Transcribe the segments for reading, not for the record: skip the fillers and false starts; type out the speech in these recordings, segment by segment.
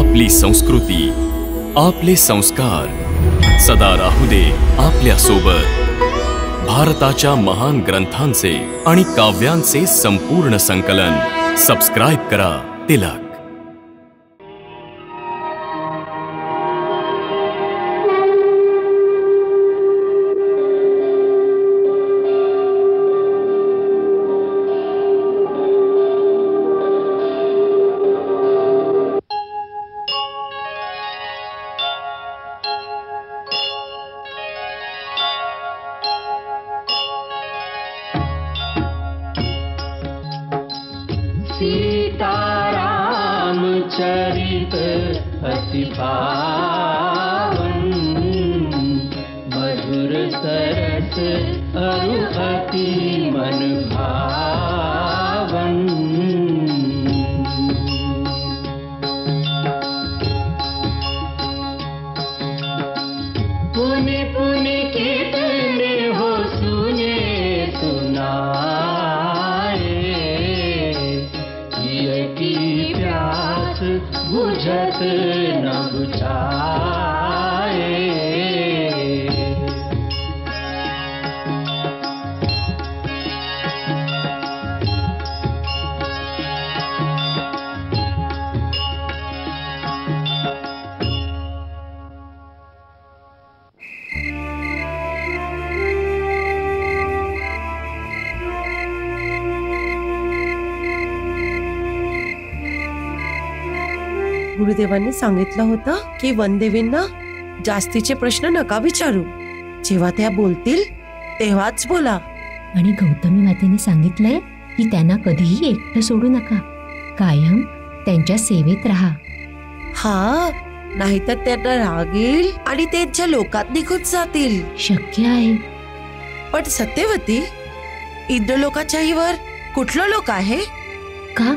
आपली संस्कृती, आपले संस्कार सदा राहू दे आपल्या सोबत। भारताच्या महान ग्रंथांचे आणि काव्यांचे संपूर्ण संकलन सबस्क्राइब करा तिलक। सीताराम चरित अति पावन, मधुर सरस अरु अति मन भावन। पुनि पुनि कितने हो सुने सुनाए, की प्यास बुझत न बुझाए। गुरुदेवांनी सांगितलं होतं की वनदेवींना जास्तीचे प्रश्न नका विचारू, जेव्हा त्या बोलतील तेव्हाच बोला। आणि गौतमी मातेने सांगितलंय की त्यांना कधीही एकटं सोडू नका, कायम त्यांच्या सेवेत राहा। हा, नाहीतर त्यांना राग येईल आणि त्यांच्या लोकात निघून जातील। शक्य आहे। पण सत्यवती, इंद्रलोकाच्याही वर कुठलं लोक आहे का?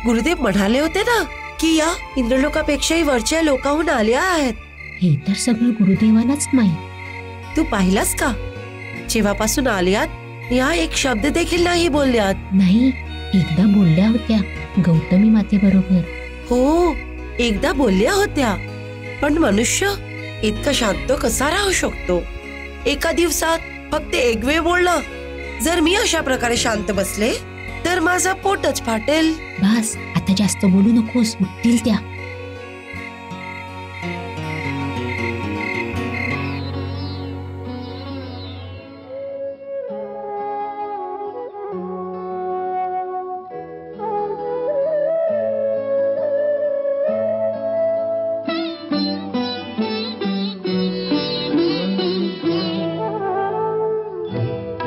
गुरुदेव म्हणाले होते ना की या इंद्रलोकापेक्षाही वरच्या लोकाहून आल्या आहेत। हे तर सगळं गुरुदेवांनाच माहित। तू पाहिलास का, जेव्हापासून आल्यात या एक शब्द देखील नाही बोलल्यात। नाही, एकदा बोलल्या होत्या गौतमी माते बरोबर। हो, एकदा बोलल्या होत्या, पण मनुष्य इतका शांत कसा राहू शकतो? एका दिवसात फक्त एक वेळ बोलणं। जर मी अशा प्रकारे शांत बसले तर माझा पोटच फाटेल। बस, आता जास्त बोलू नकोस, उठतील त्या।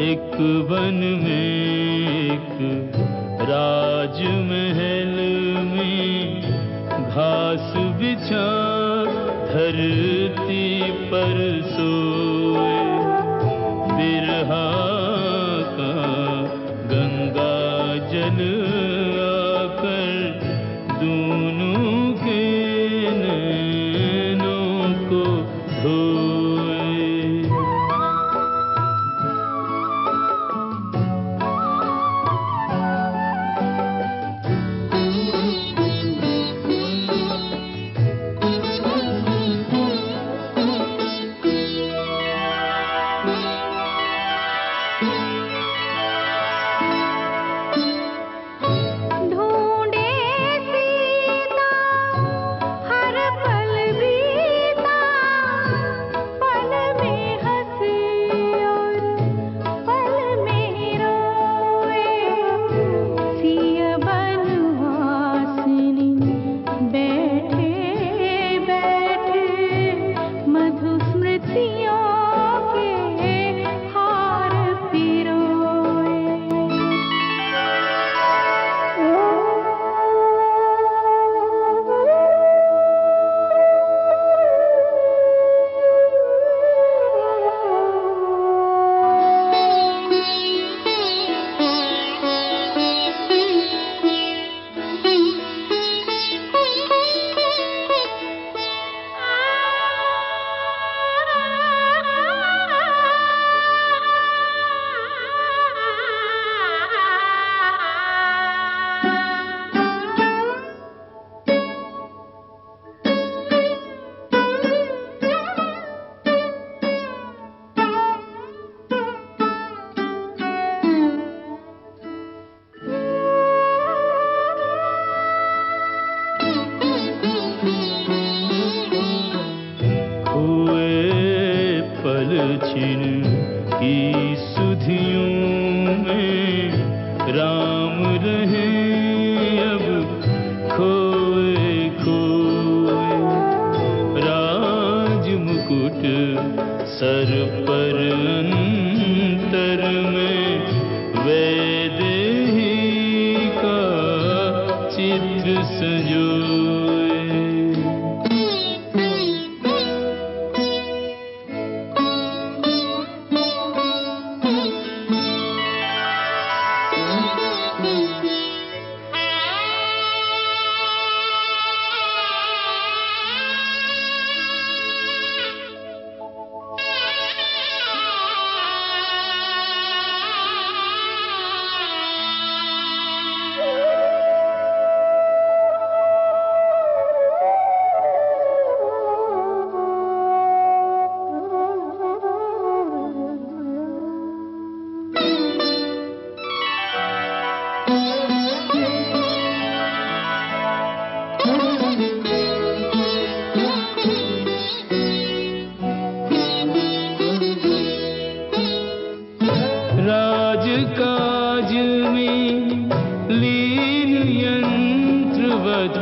एक वन में एक राजमहल में घास बिछा धरती पर सोए, बिरहा का गंगा जल आकर दोनों के नैनों को धोए। संजोए। राजकाज में लीन यंत्रवत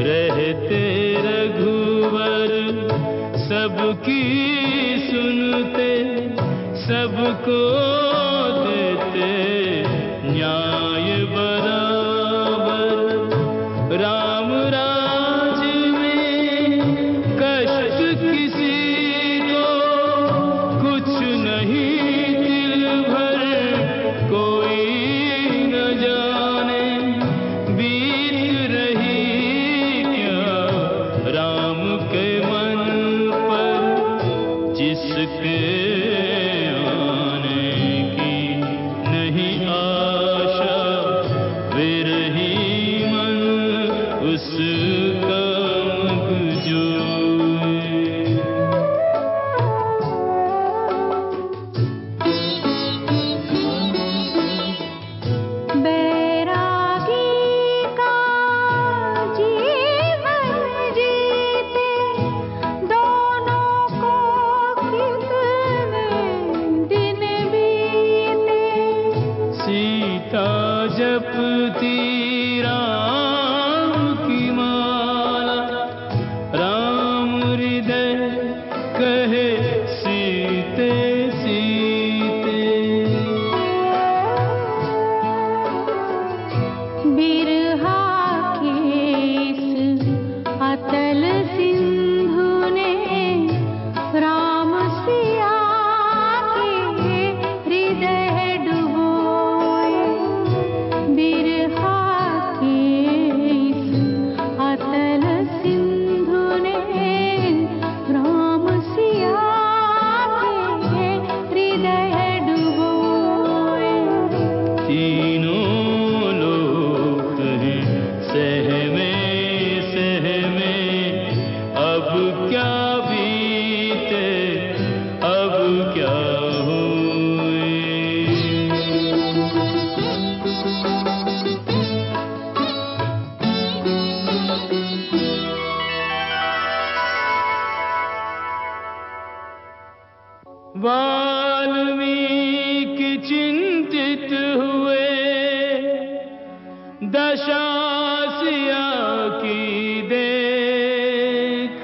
रहते रघुवर, सबकी सुनते सबको देते न्याय बराबर। राम राज में कष्ट किसी को कुछ नहीं, दिल भर कोई न जाने बीत रही क्या राम के मन पर, जिसके आने की नहीं आशा, विरही मन उसका मगजोए। बैरागी का जीवन जीते दोनों को कितने दिन बीते। सीता जपती राम की माला, राम हृदय कहे सीते सीते। बिरहा के इस अतल सिंधु ने राम सिया के हृदय डुबोए। बिरहा के इस अतल सिंधु ने राम सिया के हृदय डुबोए। तीनों लोक हैं सहमे सहमे, अब क्या बीते अब क्या हुए। वाल्मीकि चिंतित हुए, दशा सिया की देख,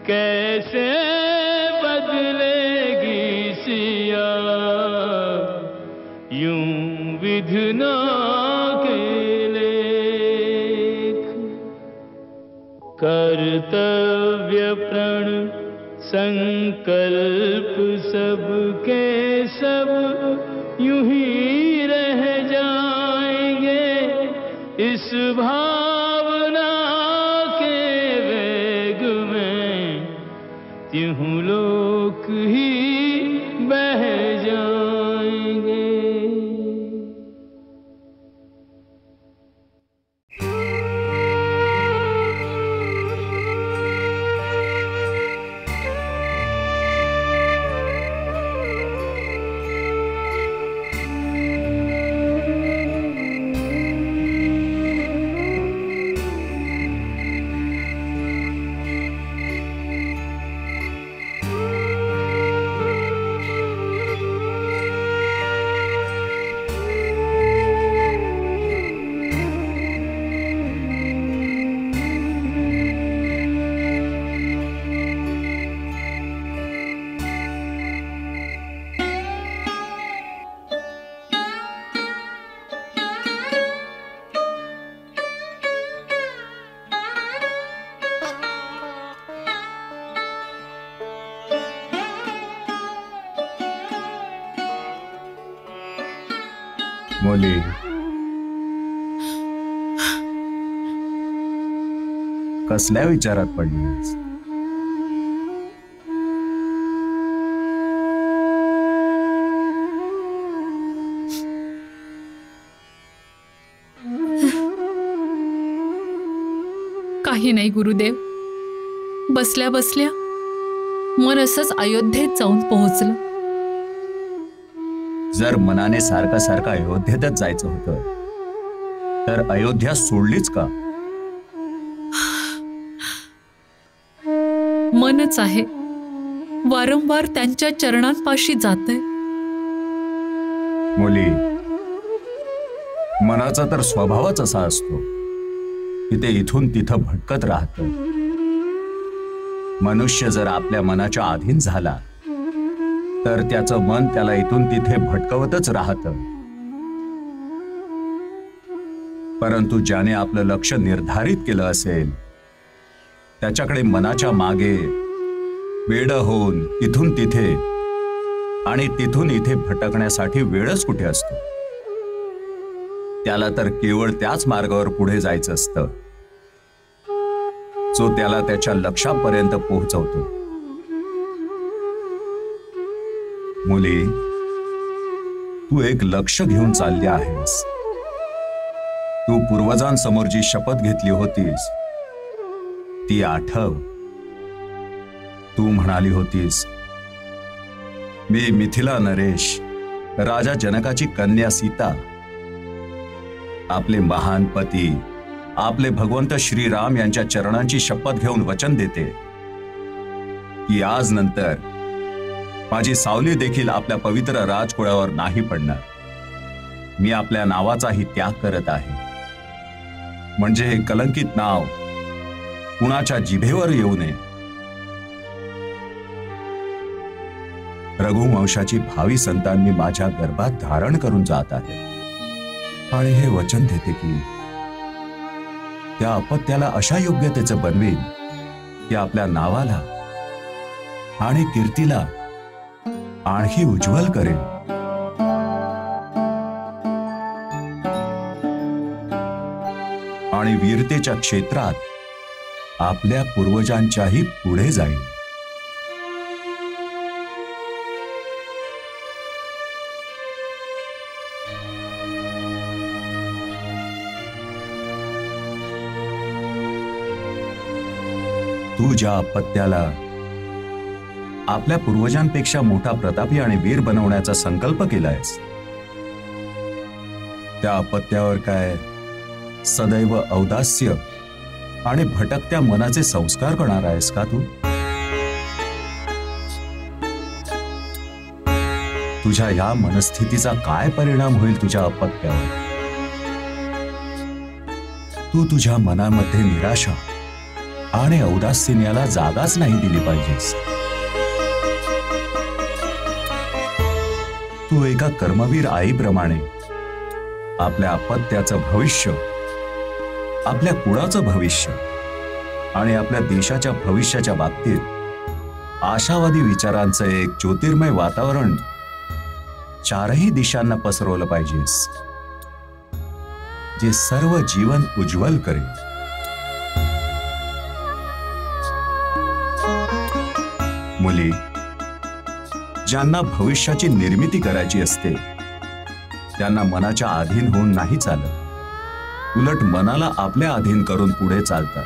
कैसे बदलेगी सिया यूं विधना के लेख। कर्तव्य प्रण संकल्प सबके सब यूं ही रह जाएंगे, इस भावना के वेग में त्यों लोक ही बह जाएंगे। मुली, कसल्या विचारात पडलीस? काही नाही गुरुदेव, बसल्या बसल्या मन असंच अयोध्येत जाऊन पोहोचलं. जर मनाने सारखं सारखं अयोध्येतच जायचं होतं तर अयोध्या सोडलीच का? मनच आहे, वारंवार त्यांच्या चरणांपाशी जातंय. मुली, मनाचा तर स्वभावच असा असतो की ते इथून तिथं भटकत राहतं. मनुष्य जर आपल्या मनाच्या अधीन झाला तर त्याचं मन त्याला इथून तिथे भटकवतच राहतं. परंतु ज्याने आपलं लक्ष निर्धारित केलं असेल त्याच्याकडे मनाच्या मागे वेड होऊन इथून तिथे आणि तिथून इथे भटकण्यासाठी वेळच कुठे असतो. त्याला तर केवळ त्याच मार्गावर पुढे जायचं असतं जो त्याला त्याच्या लक्ष्यापर्यंत पोहोचवतो. मुली, तू एक लक्ष घेऊन चालली आहेस. तू पूर्वजांसमोर जी शपथ घेतली होतीस ती आठव. तू म्हणाली होतीस, मी मिथिला नरेश, राजा जनकाची कन्या सीता, आपले महान पती आपले भगवंत श्रीराम यांच्या चरणांची शपथ घेऊन वचन देते की आज नंतर माझी सावली देखील आपल्या पवित्र राजकुळावर नाही पडणार. मी आपल्या नावाचाही त्याग करत आहे, म्हणजे हे कलंकित नाव कुणाच्या जिभेवर येऊ नये. रघुवंशाची भावी संतांनी माझ्या गर्भात धारण करून जात आहे आणि हे वचन देते की त्या अपत्याला अशा योग्यतेचं बनवेन की आपल्या नावाला आणि कीर्तीला आणखी उज्ज्वल करेल. आणि वीरतेच्या क्षेत्रात आपल्या पूर्वजांच्याही पुढे जाईल. तू ज्या अपत्याला आपल्या पूर्वजांपेक्षा मोठा प्रतापी आणि वीर बनवण्याचा संकल्प केलायस त्या अपत्यावर काय सदैव औदास्य आणि भटकत्या मनाचे संस्कार करणार आहेस का? तुझ्या या मनस्थितीचा काय परिणाम होईल तुझ्या अपत्यावर? तू तुझ्या मनामध्ये निराशा आणि औदासीन्याला जागाच नाही दिली पाहिजेस. तू एका कर्मवीर आईप्रमाणे आपल्या अपत्याचं भविष्य, आपल्या कुळाचं भविष्य आणि आपल्या देशाच्या भविष्याच्या बाबतीत आशावादी विचारांचं एक ज्योतिर्मय वातावरण चारही दिशांना पसरवलं पाहिजेस, जे सर्व जीवन उज्ज्वल करेल. मुली, ज्यांना भविष्याची निर्मिती करायची असते त्यांना मनाच्या अधीन होऊन नाही चालत, उलट मनाला आपल्या अधीन करून पुढे चालतात.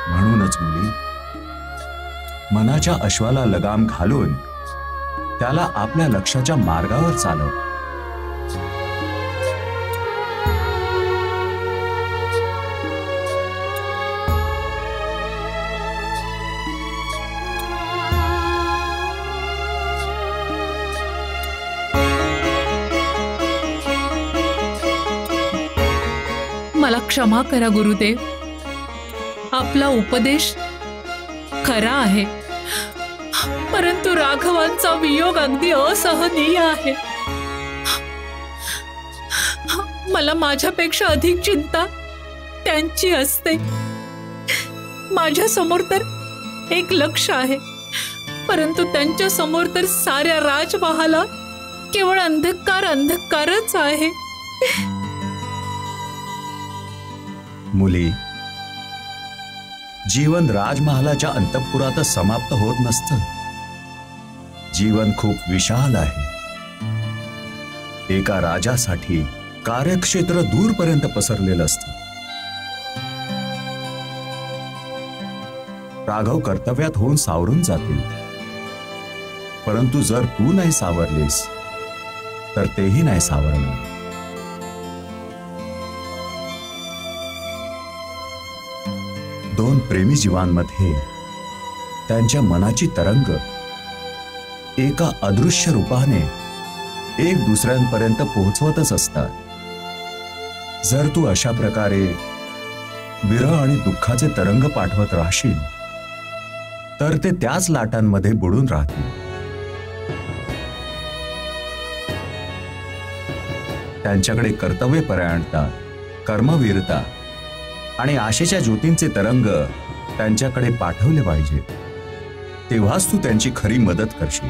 म्हणूनच मुली, मनाच्या अश्वाला लगाम घालून त्याला आपल्या लक्ष्याच्या मार्गावर चालव. मला क्षमा करा गुरुदेव, आपला उपदेश खरा आहे, परंतु राघवांचा वियोग अगदी असहनीय आहे. मला माझ्यापेक्षा अधिक चिंता त्यांची असते. माझ्या समोर तर एक लक्ष्य आहे, परंतु त्यांच्या समोर तर साऱ्या राजमहाला केवळ अंधकार अंधकारच आहे. मुली, जीवन राजमहालाच्या अंतःपुरातच समाप्त होत नसतं. जीवन खूप विशाल आहे. एका राजासाठी कार्यक्षेत्र दूरपर्यंत पसरलेलं असतं. राघव कर्तव्यात होऊन सावरून जातील, परंतु जर तू नाही सावरलीस तर तेही नाही सावरणार. दोन प्रेमी जीवांमध्ये त्यांच्या मनाची तरंग एका अदृश्य रूपाने एक दुसऱ्यांपर्यंत पोहोचवतच असतात. जर तू अशा प्रकारे विरह आणि दुःखाचे तरंग पाठवत राहशील तर ते त्याच लाटांमध्ये बुडून राहतील. त्यांच्याकडे कर्तव्यपरायणता, कर्मवीरता आणि आशेच्या ज्योतींचे तरंग त्यांच्याकडे पाठवले पाहिजे. तेव्हाच तू त्यांची खरी मदत करशील.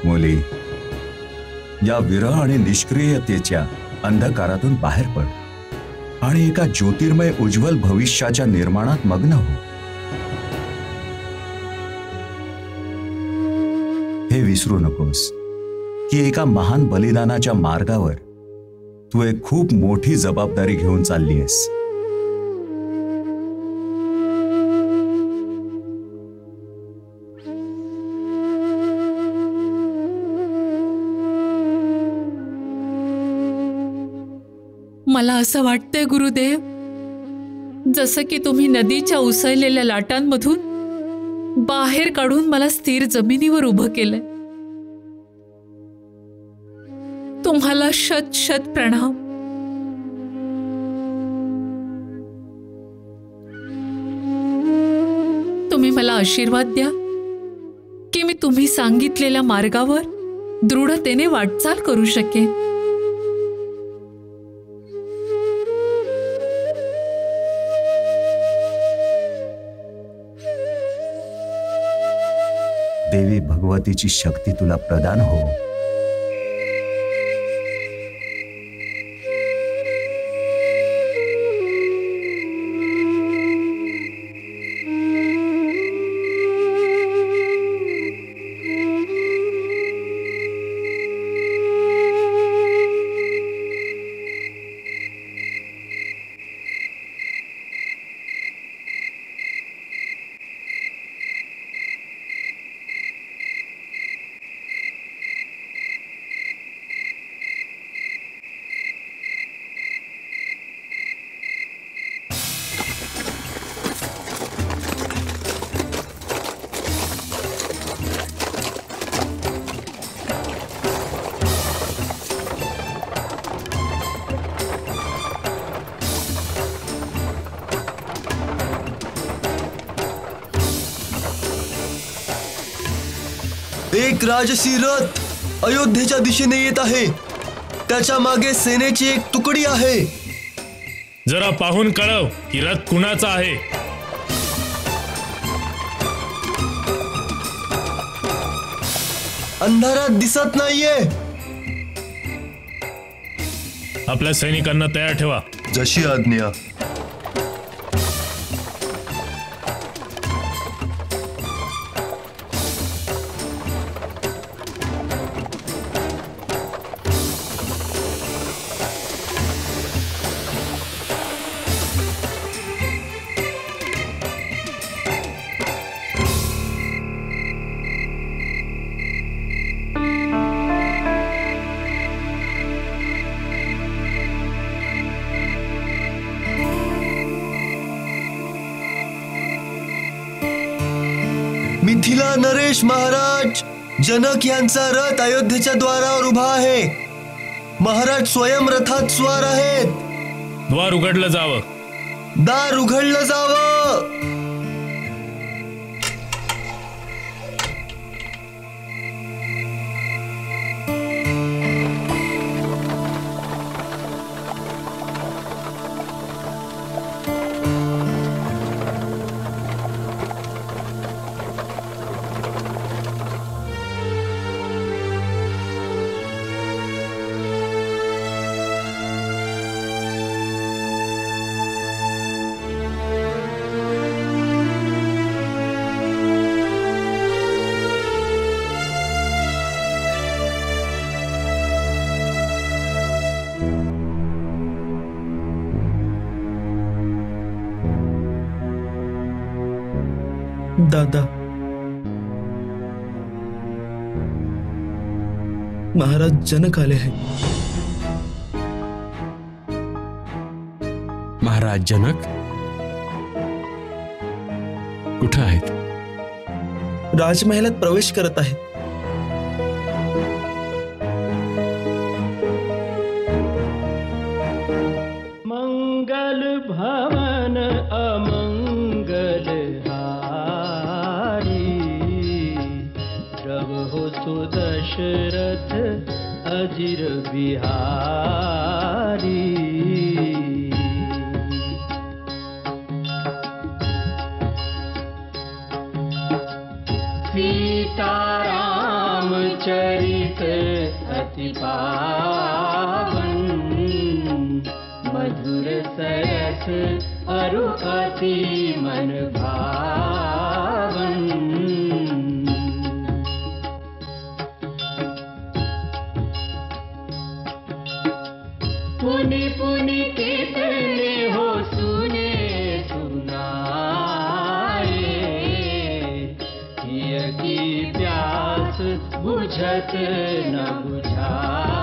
मुली, या विरह आणि निष्क्रियतेच्या अंधकारातून बाहेर पड आणि एका ज्योतिर्मय उज्ज्वल भविष्याच्या निर्माणात मग्न हो. हे विसरू नकोस की एका महान बलिदानाच्या मार्गावर तू एक खूप मोठी जबाबदारी घेऊन चालली आहेस. मला असं वाटतंय गुरुदेव, जसं की तुम्ही नदीच्या उसळलेल्या लाटांमधून बाहेर काढून मला स्थिर जमिनीवर उभं केलंय. तुम्हाला शत शत प्रणाम. तुम्ही मला आशीर्वाद द्या की मी तुम्ही सांगितलेल्या मार्गावर दृढतेने वाटचाल करू शकेन. देवी भगवतीची शक्ती तुला प्रदान हो. एक राजसी रथ अयोध्येच्या दिशेने येत आहे. त्याच्या मागे सेनेची एक तुकडी आहे. जरा पाहून कळव की रथ कुणाचा आहे. अंधारात दिसत नाहीये. आपल्या सैनिकांना तयार ठेवा. जशी आज्ञा. मिथिला नरेश महाराज, जनक यांचा रथ अयोध्येच्या द्वारावर उभा आहे. महाराज स्वयं रथात स्वार आहेत. द्वार उघडलं जावं. दार उघडलं जावं. दादा, महाराज जनक आले आहेत. महाराज जनक कुठं आहेत? राजमहालात प्रवेश करत आहेत. मंगल भवन अमंगल हारी, प्रभु सुदशरथ अजिर बिहारी. सीताराम चरित अति पावन, मधुर सरस अरु अति मन भावन. पुनि पुनि कितने हो सुने सुनाए, की प्यास बुझत न बुझाए.